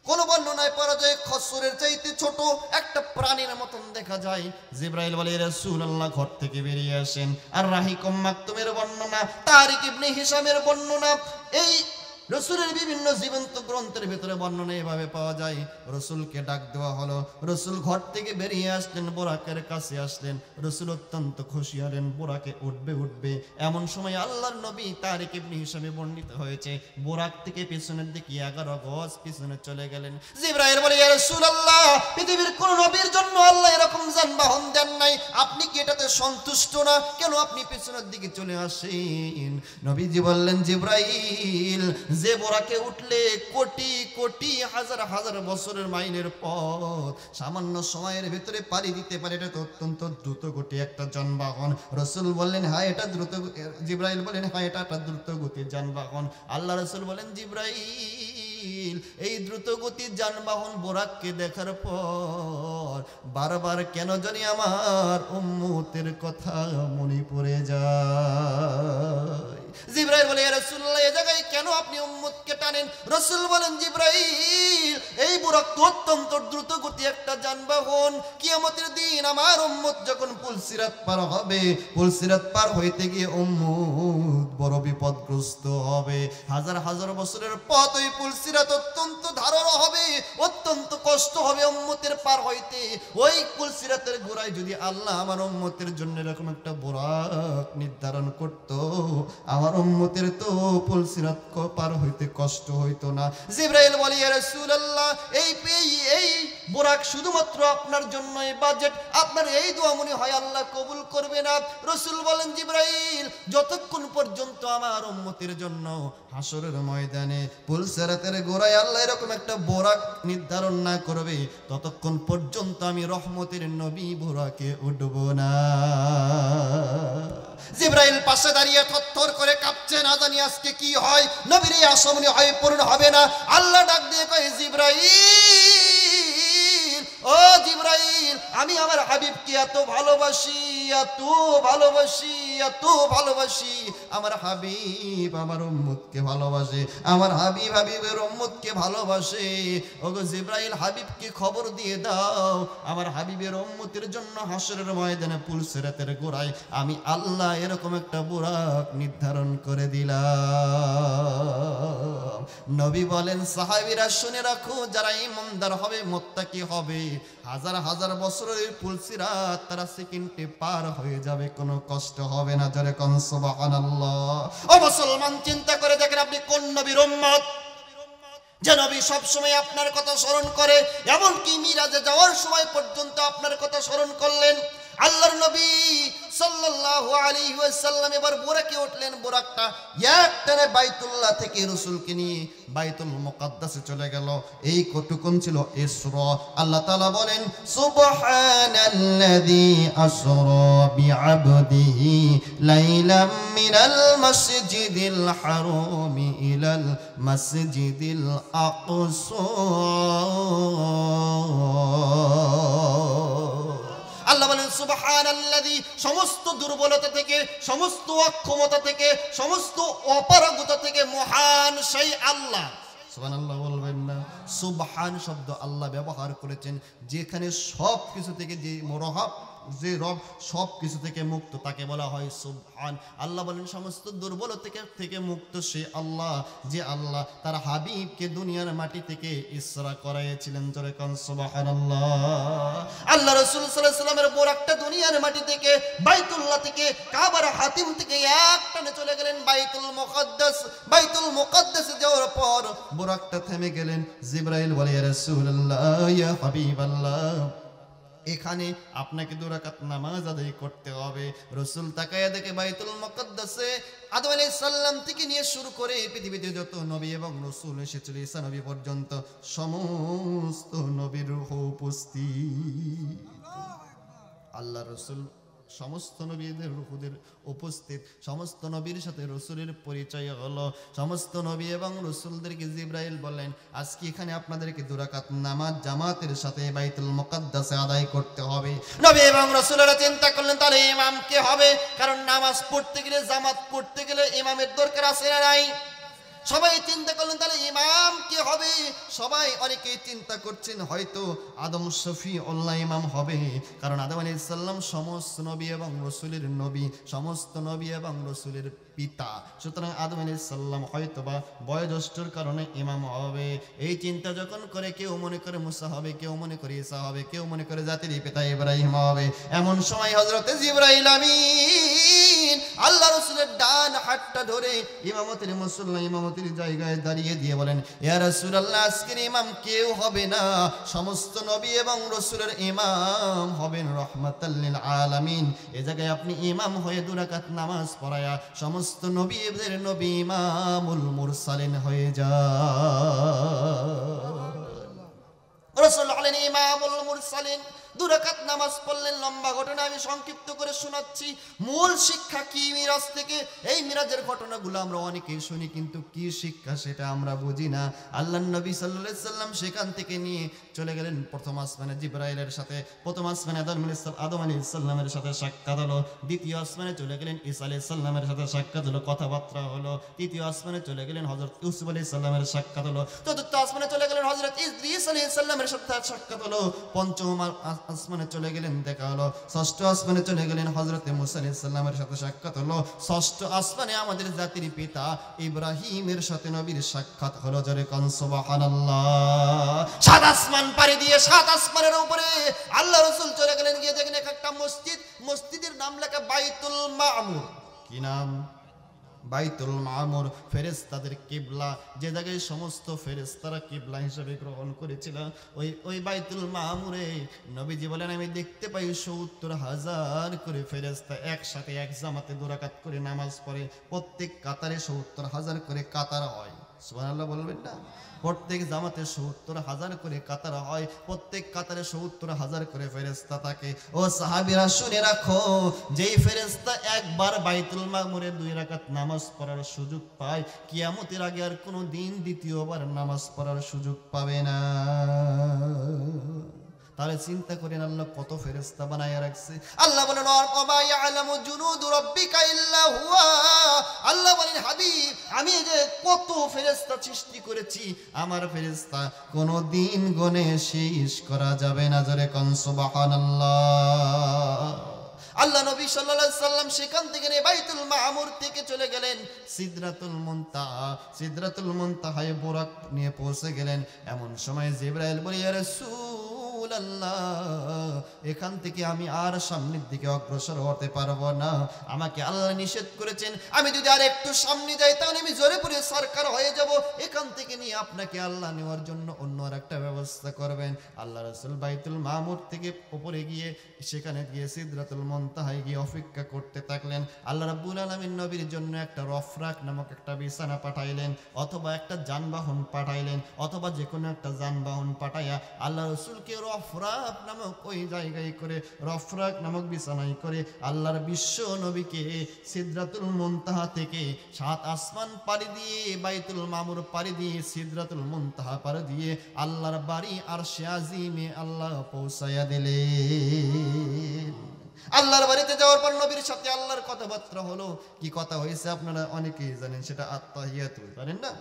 কোন বর্ণনায় পাওয়া যায় খচ্চরের চাইতে ছোট একটা প্রাণীর মতন দেখা যায়। জিবরাইল বলে, রাসূলুল্লাহ, ঘর থেকে বেরিয়ে আসেন। আর রাহিকুম মাকতুমের বর্ণনা, তারিক ইবনে হিশামের বর্ণনা, এই রাসূলের বিভিন্ন জীবন্ত গ্রন্থের ভিতরে বর্ণনা এভাবে পাওয়া যায়। রাসূলকে ডাক দেওয়া হলো, রাসূল ঘর থেকে বেরিয়ে আসলেন, বোরাকের কাছে আসলেন। রাসূল অত্যন্ত খুশি হলেন, বোরাকে উঠবে। এমন সময় আল্লাহর নবী, তারিক ইবনে হিশামে বর্ণিত হয়েছে, বোরাক থেকে পিছনের দিকে 11 গজ পিছনে চলে গেলেন। জিবরাইল বলে, ইয়া রাসূলুল্লাহ, পৃথিবীর কোন নবীর জন্য আল্লাহ এরকম যানবাহন দেন নাই, আপনি কি এটাতে সন্তুষ্ট না? কেন আপনি পিছনের দিকে চলে আসেন? নবীজি বললেন, জিবরাইল, যে বোরাকে উঠলে কোটি কোটি হাজার হাজার বছরের মাইলের পথ সামান্য সময়ের ভিতরে পাড়ি দিতে পারে, এটা তো অত্যন্ত দ্রুত গতি একটা যানবাহন। রাসূল বললেন, হ্যাঁ এটা দ্রুত। জিবরাইল বলেন, হ্যাঁ এটা একটা দ্রুত গতির যানবাহন। আল্লাহ রাসূল বলেন, জিবরাইল, এই দ্রুত গতির যানবাহন বোরাককে দেখার পর বারবার কেন জানি আমার উম্মতের কথা মনে পড়ে যায়। জিবরাইল বলে, ইয়া রাসূলুল্লাহ, এই জায়গায় কেন আপনি উম্মতকে টানেন? রাসূল বলেন, জিবরাইল, এই বুরাক তো অত্যন্ত দ্রুত গতি একটা যানবাহন। কিয়ামতের দিন আমার উম্মত যখন পুলসিরাত পার হবে, পুলসিরাত পার হইতে গিয়ে উম্মত বড় বিপদগ্রস্ত হবে। হাজার হাজার বছরের পথ ওই পুলসিরাত অত্যন্ত ধারণ হবে, অত্যন্ত কষ্ট হবে উম্মতের পার হইতে। ওই পুলসিরাতের গোড়ায় যদি আল্লাহ আমার উম্মতের জন্য এরকম একটা বুরাক নির্ধারণ করত, আমার উম্মতের তো পুলসিরাত পার হইতে কষ্ট হইতো না। জিবরাইল বলে, ইয়া রাসূলুল্লাহ, এই বুরাক শুধুমাত্র আপনার জন্যই বাজেট, আপনার এই দোয়া মনে হয় আল্লাহ কবুল করবে না। রাসূল বলেন, জিবরাইল, যতক্ষণ পর্যন্ত আমার উম্মতের জন্য হাসরের ময়দানে পুলসিরাতের গোড়ায় আল্লাহ এরকম একটা বুরাক নির্ধারণ না করবে, ততক্ষণ পর্যন্ত আমি রহমতের নবী বুরাকে উঠব না। জিবরাইল পাশে দাঁড়িয়ে থরথর করে কাঁপছে, না জানি আজকে কি হয়, নবীর এই আশা মনে হয় পূর্ণ হবে না। আল্লাহ ডাক দিয়ে কয়, জিবরাইল, ও জিবরাইল, আমি আমার হাবিবকে এত ভালোবাসি, এত ভালোবাসি, এত ভালোবাসি, আমার হাবিব আমার উম্মতকে ভালোবাসে, আমার হাবিব হাবিবের উম্মতকে ভালোবাসে। ওগো জিবরাইল, হাবিবকে খবর দিয়ে দাও, আমার হাবিবের উম্মতের জন্য হাসরের ময়দানে পুলসিরাতের গোড়ায় আমি আল্লাহ এরকম একটা বুরাক নির্ধারণ করে দিলাম। নবী বলেন, সাহাবীরা শুনে রাখো, যারা ইমানদার হবে, মুত্তাকি হবে, হাজার হাজার বছরের পুলসিরাত তারা সেকেন্ডে পার হয়ে যাবে, কোনো কষ্ট হবে না। জোরে কোন সুবহানাল্লাহ। ও মুসলমান, চিন্তা করে দেখেন আপনি কোন নবীর উম্মত, যে নবী সব সময় আপনার কথা স্মরণ করে, এমনকি মিরাজে যাওয়ার সময় পর্যন্ত আপনার কথা স্মরণ করলেন। আল্লাহর নবী সাল্লাল্লাহু আলাইহি ওয়াসাল্লাম এবার বুরাকে উঠলেন। বুরাকটা একটানে বাইতুল্লাহ থেকে রাসূলকে নিয়ে বাইতুল মুকাদ্দাসে চলে গেল। এই কতক্ষণ ছিল ইসরা। আল্লাহ তাআলা বলেন, সুবহানাল্লাযী আসরা বিআবদিহি লাইলাম মিনাল মাসজিদিল হারামি ইলাল মাসজিদিল আকসা। আল্লাহ বলেন, সুবহানাল্লাযী, সমস্ত দুর্বলতা থেকে, সমস্ত অক্ষমতা থেকে, সমস্ত অপারগতা থেকে মহান সেই আল্লাহ। সুবহানাল্লাহ বলবেন না? সুবহান শব্দ আল্লাহ ব্যবহার করেছেন যেখানে সব কিছু থেকে, যে মরহাব, যে রব সব কিছু থেকে মুক্ত, তাকে বলা হয় সুবহান। আল্লাহ বলেন, সমস্ত দুর্বলতা থেকে মুক্ত সে আল্লাহ, যে আল্লাহ তার হাবিবকে দুনিয়ার মাটি থেকে ইসরা করাইছিলেন। জোরে কোন সুবহানাল্লাহ। আল্লাহ রাসূল সাল্লাল্লাহু আলাইহি ওয়াসাল্লামের বুরাকটা দুনিয়ার মাটি থেকে, বাইতুল্লাহ থেকে, কাবার হাতিম থেকে একটানে চলে গেলেন বাইতুল মুকাদ্দাস। বাইতুল মুকাদ্দাসে যাওয়ার পর বুরাকটা থেমে গেলেন। জিবরাইল বলে, ইয়া রাসূলুল্লাহ, ইয়া হাবিবাল্লাহ, এখানে আপনাকে 2 রাকাত নামাজ আদায় করতে হবে। রাসূল তাকায়া দেখে বাইতুল মুকাদ্দাসে আদম আলাইহিস সালাম থেকে নিয়ে শুরু করে পৃথিবীতে যত নবী এবং রাসূল এসেছিল ঈসা নবী পর্যন্ত সমস্ত নবীর রূহ উপস্থিত। আল্লাহ রাসূল সমস্ত নবীদের রূহদের উপস্থিত, সমস্ত নবীর সাথে রাসূলের পরিচয় হলো। সমস্ত নবী এবং রাসূলদেরকে জিবরাইল বললেন, আজকে এখানে আপনাদেরকে 2 রাকাত নামাজ জামাতের সাথে বাইতুল মুকাদ্দাসে আদায় করতে হবে। নবী এবং রাসূলরা চিন্তা করলেন, তাহলে ইমাম কে হবে? কারণ নামাজ পড়তে গেলে, জামাত পড়তে গেলে ইমামের দরকার আছে না নাই? সবাই চিন্তা করলেন, তাহলে ইমাম কে হবে? সবাই, অনেকেই চিন্তা করছেন হয়তো আদম শফিউল্লাহ ইমাম হবে, কারণ আদম আলাইহিস সালাম সমস্ত নবী এবং রাসূলের নবী, সমস্ত নবী এবং রাসূলের পিতা। সুতরাং আদম আলাইহিস সালাম হয়তোবা বয়োজ্যেষ্ঠর কারণে ইমাম হবে। এই চিন্তা যখন করে, কেউ মনে করে মুসা হবে, কেউ মনে করে ঈসা হবে, কেউ মনে করে জাতির পিতা ইব্রাহিম হবে। এমন সময় হযরত জিবরাইল আমিন আল্লাহ রাসূলের ডান হাতটা ধরে ইমামতের মুসল্লা, ইমামতের জায়গায় দাঁড়িয়ে দিয়ে বলেন, ইয়া রাসূলুল্লাহ, আজকের ইমাম কেউ হবে না, সমস্ত নবী এবং রাসূলের ইমাম হবেন রাহমাতাল লিল আলামিন। এই জায়গায় আপনি ইমাম হয়ে 2 রাকাত নামাজ পড়ায়া সমস্ত নবীদের নবী ইমামুল মুরসালিন হয়ে যান। রাসূল হলেন ইমামুল মুরসালিন। 2 রাকাত নামাজ পড়লেন। লম্বা ঘটনা আমি সংক্ষিপ্ত করে শোনাচ্ছি। মূল শিক্ষা কি মিরাজ থেকে? এই মিরাজের ঘটনাগুলো আমরা অনেকেই শুনি, কিন্তু কি শিক্ষা সেটা আমরা বুঝি না। আল্লাহর নবী সাল্লাল্লাহু আলাইহি সাল্লাম সেখান থেকে নিয়ে চলে গেলেন প্রথম আসমানে জিবরাইলের সাথে। প্রথম আসমানে আদম আলাইহিস সালামের সাথে সাক্ষাৎ হলো। দ্বিতীয় আসমানে চলে গেলেন ঈসা আলাইহিস সালামের সাথে সাক্ষাৎ হলো, কথাবার্তা হলো। তৃতীয় আসমানে চলে গেলেন হযরত ইউসুফ আলাইহিস সালামের সাক্ষাৎ হলো। চতুর্থ আসমানে চলে গেলেন হযরত ইদ্রিস আলাইহিস সালামের সাথে সাক্ষাৎ হলো। পঞ্চম আসমানে চলে গেলেন, দেখা হলো। ষষ্ঠ আসমানে চলে গেলেন, হযরত মুসা আলাইহিস সালামের সাথে সাক্ষাৎ হলো। ষষ্ঠ আসমানে আমাদের জাতির পিতা ইব্রাহিমের সাথে নবীর সাক্ষাৎ হলো। জোরে কোন সুবহানাল্লাহ। 7 আসমান পাড়ি দিয়ে 7 আসমানের উপরে আল্লাহ রাসূল চলে গেলেন। গিয়ে দেখেন একটা মসজিদ, মসজিদের নাম লেখা বাইতুল মামুর। কি নাম? বাইতুল মামুর, ফেরেশতাদের কিবলা, যে জায়গায় সমস্ত ফেরেশতারা কিবলা হিসেবে গ্রহণ করেছিল, ওই বাইতুল মামুরে নবীজি বলেন, আমি দেখতে পাই ৭০,০০০ করে ফেরেশতা একসাথে এক জামাতে 2 রাকাত করে নামাজ পড়ে। প্রত্যেক কাতারে ৭০,০০০ করে কাতার হয়। সুবহানাল্লাহ বলবেন না? প্রত্যেক জামাতে ৭০,০০০ করে কাতার হয়। প্রত্যেক কাতারে ৭০,০০০ করে ফেরেশতা থাকে। ও সাহাবীরা শুনে রাখো, যেই ফেরেশতা একবার বাইতুল মামুরে 2 রাকাত নামাজ পড়ার সুযোগ পায়, কিয়ামতের আগে আর কোনো দিন দ্বিতীয়বার নামাজ পড়ার সুযোগ পাবে না। তাহলে চিন্তা করেন আল্লাহ কত ফেরেশতা বানায়া রাখছে। আল্লাহ বলেন ওয়া মা ইয়ালামু জুনুদু রাব্বিকা ইল্লা হুয়া, আল্লাহ বলেন হাবিব আমি যে কত ফেরেশতা সৃষ্টি করেছি, আমার ফেরেশতা কোনদিন গনে শেষ করা যাবে না। জোরে কোন সুবহানাল্লাহ। আল্লাহ নবী সাল্লাল্লাহু আলাইহি সাল্লাম সেখান থেকে বাইতুল মামুর থেকে চলে গেলেন সিদরাতুল মুনতাহা। সিদরাতুল মুনতাহায় বুরাক নিয়ে পৌঁছে গেলেন। এমন সময় জিবরাইল বলে ইয়া রাসূলুল্লাহ, এখান থেকে আমি আর সামনের দিকে অগ্রসর হতে পারবো না, আমাকে আল্লাহ নিষেধ করেছেন, আমি যদি আর একটু সামনে যাই তাহলে আমি জোরে পড়ে সরকার হয়ে যাব, এখান থেকে নিয়ে আপনাকে আল্লাহ নেওয়ার জন্য অন্য আর একটা ব্যবস্থা করবেন। আল্লাহ রাসূল বাইতুল মামুর থেকে উপরে গিয়ে সেখানে গিয়ে সিদরাতুল মুনতাহায় গিয়ে অপেক্ষা করতে থাকলেন। আল্লাহ রাব্বুল আলামিন নবীর জন্য একটা রফরাক নামক একটা বিছানা পাঠাইলেন, অথবা একটা যানবাহন পাঠাইলেন, অথবা যে কোনো একটা যানবাহন পাঠাইয়া আল্লাহ রাসূলকে রফরাক নামক ওই জায়গায় করে, রফরাক নামক বিছানায় করে আল্লাহর বিশ্ব নবীকে সিদরাতুল মুনতাহা থেকে 7 আসমান পাড়ি দিয়ে, বাইতুল মামুর পাড়ি দিয়ে, সিদরাতুল মুনতাহা পাড়ি দিয়ে আল্লাহর বাড়ি আরশে আজিমে আল্লাহ পৌঁছায়া দিলেন। আল্লাহর বাড়িতে যাওয়ার পর নবীর সাথে আল্লাহর কথাবার্তা হলো। কি কথা হয়েছে আপনারা অনেকেই জানেন, সেটা আত্তাহিয়াতু, জানেন না?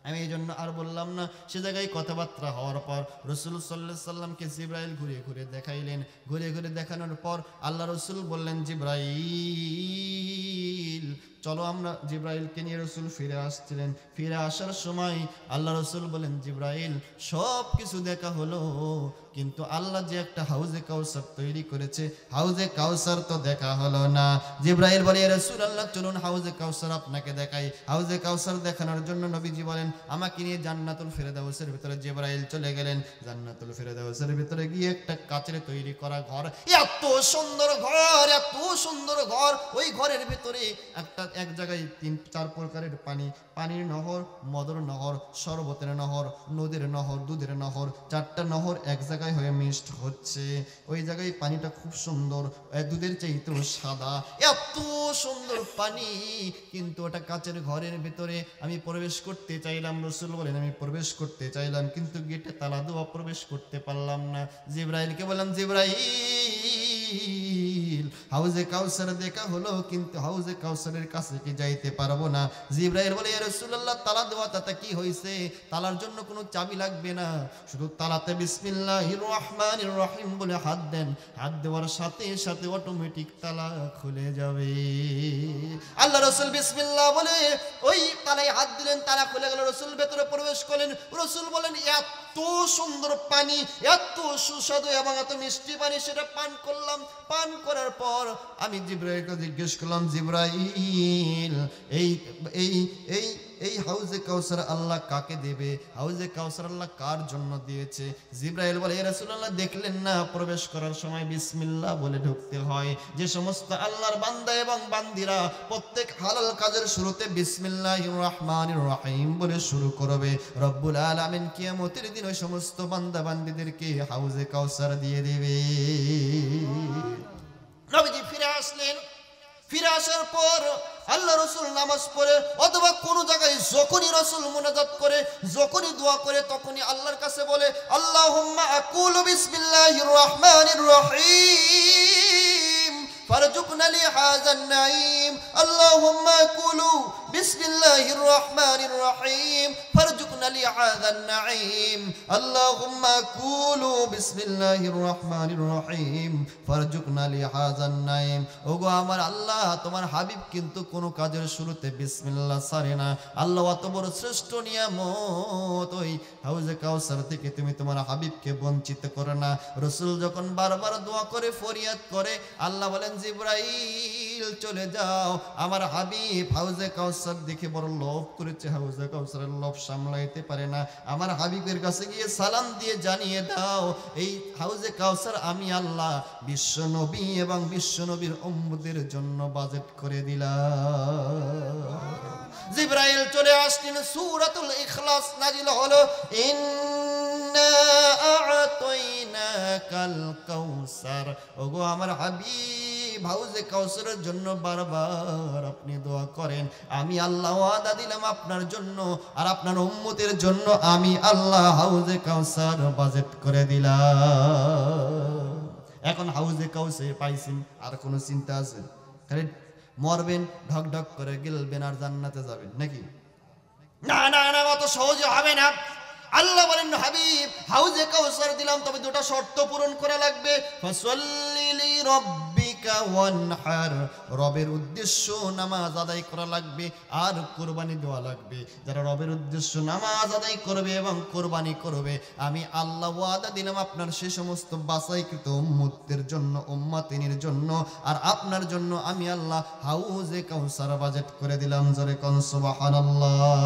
আমি এই জন্য আর বললাম না। সে জায়গায় কথাবার্তা হওয়ার পর রাসূল সাল্লাল্লাহু আলাইহি সাল্লামকে জিবরাইল ঘুরে ঘুরে দেখাইলেন। ঘুরে ঘুরে দেখানোর পর আল্লাহ রাসূল বললেন জিবরাইল চলো আমরা, জিবরাইলকে নিয়ে রাসূল ফিরে আসছিলেন। ফিরে আসার সময় আল্লাহ রাসূল বলেন জিবরাইল সব কিছু দেখা হলো, কিন্তু আল্লাহ যে একটা হাউজে কাউসার তৈরি করেছে, হাউজে কাউসার তো দেখা হলো না। জিবরাইল বলে ইয়া রাসূলুল্লাহ চলুন হাউজে কাউসার আপনাকে দেখাই। হাউজে কাউসার দেখানোর জন্য নবীজি বলেন আমাকে নিয়ে জান্নাতুল ফেরদাউসের ভিতরে জিবরাইল চলে গেলেন। জান্নাতুল ফেরদাউসের ভিতরে গিয়ে একটা কাচের তৈরি করা ঘর, এত সুন্দর ঘর, এত সুন্দর ঘর। ওই ঘরের ভিতরে এক জায়গায় 3-4 প্রকারের পানি, পানির নহর, মদর নহর, শরবতের নহর, নদীর নহর, দুধের নহর, 4টা নহর এক জায়গায় হয়ে মিক্সড হচ্ছে। ওই জায়গায় পানিটা খুব সুন্দর, দুধের চাইতেও সাদা, এত সুন্দর পানি। কিন্তু ওটা কাচের ঘরের ভিতরে আমি প্রবেশ করতে চাইলাম, রাসূল বলেন আমি প্রবেশ করতে চাইলাম, কিন্তু গেটে তালা দেওয়া, প্রবেশ করতে পারলাম না। জিবরাইলকে বললাম জিবরাইল হাউজে কাউসার দেখা হলো, কিন্তু হাউজে কাউসারের কাছে কি যাইতে পারবো না। জিবরাইল বলে ইয়া রাসূলুল্লাহ তালা দেওয়া তাতে কি হয়েছে, তালার জন্য কোনো চাবি লাগবে না, শুধু তালাতে বিসমিল্লাহির রহমানির রহিম বলে হাত দেন, হাত দেওয়ার সাথে সাথে অটোমেটিক তালা খুলে যাবে। আল্লাহ রাসূল বিসমিল্লাহ বলে ওই তালায় হাত দিলেন, তালা খুলে গেল। রাসূল ভেতরে প্রবেশ করলেন। রাসূল বলেন এত সুন্দর পানি, এত সুস্বাদু এবং এত মিষ্টি পানি, সেটা পান করলাম। পান করার পর আমি জিবরাইলকে জিজ্ঞেস করলাম জিবরাইল এই এই এই এই হাউজে কাউসার আল্লাহ কাকে দেবে, হাউজে কাউসার আল্লাহ কার জন্য দিয়েছে? জিবরাইল বলে ইয়া রাসূলুল্লাহ দেখলেন না প্রবেশ করার সময় বিসমিল্লাহ বলে ঢুকতে হয়। যে সমস্ত আল্লাহর বান্দা এবং বান্দিরা প্রত্যেক হালাল কাজের শুরুতে বিসমিল্লাহির রহমানির রহিম বলে শুরু করবে, রব্বুল আলামিন কিয়ামতের দিন ওই সমস্ত বান্দা বান্দীদেরকে হাউজে কাউসার দিয়ে দেবে। নবীজি ফিরে আসলেন। ফিরে আসার পর আল্লাহ রাসূল নামাজ পড়ে অথবা কোন জায়গায় যখনই রাসূল মুনাজাত করে, যখনই দোয়া করে, তখনই আল্লাহর কাছে বলে আল্লাহুম্মা আকুলু বিসমিল্লাহির রহমানির রহিম ফারজুকনা লি হাযান নাঈম। আল্লাহুম্মা আকুলু বিসমিল্লাহির রহমানির রহিম ফারজুকনা লি হাযান নাঈম। আল্লাহুম্মা আকুলু বিসমিল্লাহির রহমানির রহিম ফারজুকনা লি হাযান নাঈম। ওগো আমার আল্লাহ, তোমার হাবিব কিন্তু কোন কাজের শুরুতে বিসমিল্লাহ ছাড়ে না। আল্লাহ অত বড় শ্রেষ্ঠ নিয়ামত, ওই হাউজে কাউসার থেকে তুমি তোমার হাবিবকে বঞ্চিত করো না। রাসূল যখন বারবার দোয়া করে, ফরিয়াদ করে, আল্লাহ বলেন জিবরাইল চলে যাও, আমার হাবিব হাউজে কাউসার দেখে বড় লোভ করেছে, হাউজে কাউসারের লোভ সামলাইতে পারে না। আমার হাবিবের কাছে গিয়ে সালাম দিয়ে জানিয়ে দাও এই হাউজে কাউসার আমি আল্লাহ বিশ্ব নবী এবং বিশ্ব নবীর উম্মতের জন্য বাজেট করে দিলাম। জিবরাইল চলে আসলেন, সূরাতুল ইখলাস নাজিল হলো, ইন্না আ'তাইনাকাল কাউসার। ওগো আমার হাবিব হাউজে কাউসারের জন্য বারবার আপনি দোয়া করেন, আমি আল্লাহ ওয়াদা দিলাম আপনার জন্য আর আপনার উম্মতের জন্য আমি আল্লাহ হাউজে কাউসার বাজেট করে দিলাম। এখন হাউজে কাউসার পাইছেন, আর কোনো চিন্তা আছে? খালি মরবেন, ঢক ঢক করে গেলবেন আর জান্নাতে যাবেন নাকি? না না না, অত সহজে হবে না। আল্লাহ বলেন, হাবিব হাউজে কাউসার দিলাম, তবে দুটো শর্ত পূরণ করা লাগবে। ফাসাল্লি লিরাব্বিকা ওয়ানহার, রবের উদ্দেশ্য নামাজ আদায় করা লাগবে আর কুরবানি দেওয়া লাগবে। যারা রবের উদ্দেশ্য নামাজ আদায় করবে এবং কুরবানি করবে, আমি আল্লাহ ওয়াদা দিলাম আপনার সেই সমস্ত বাছাইকৃত উম্মতের জন্য, উম্মাতিনের জন্য আর আপনার জন্য আমি আল্লাহ হাউজে কাউসার বাজেট করে দিলাম। জোরে কোন সুবহানাল্লাহ।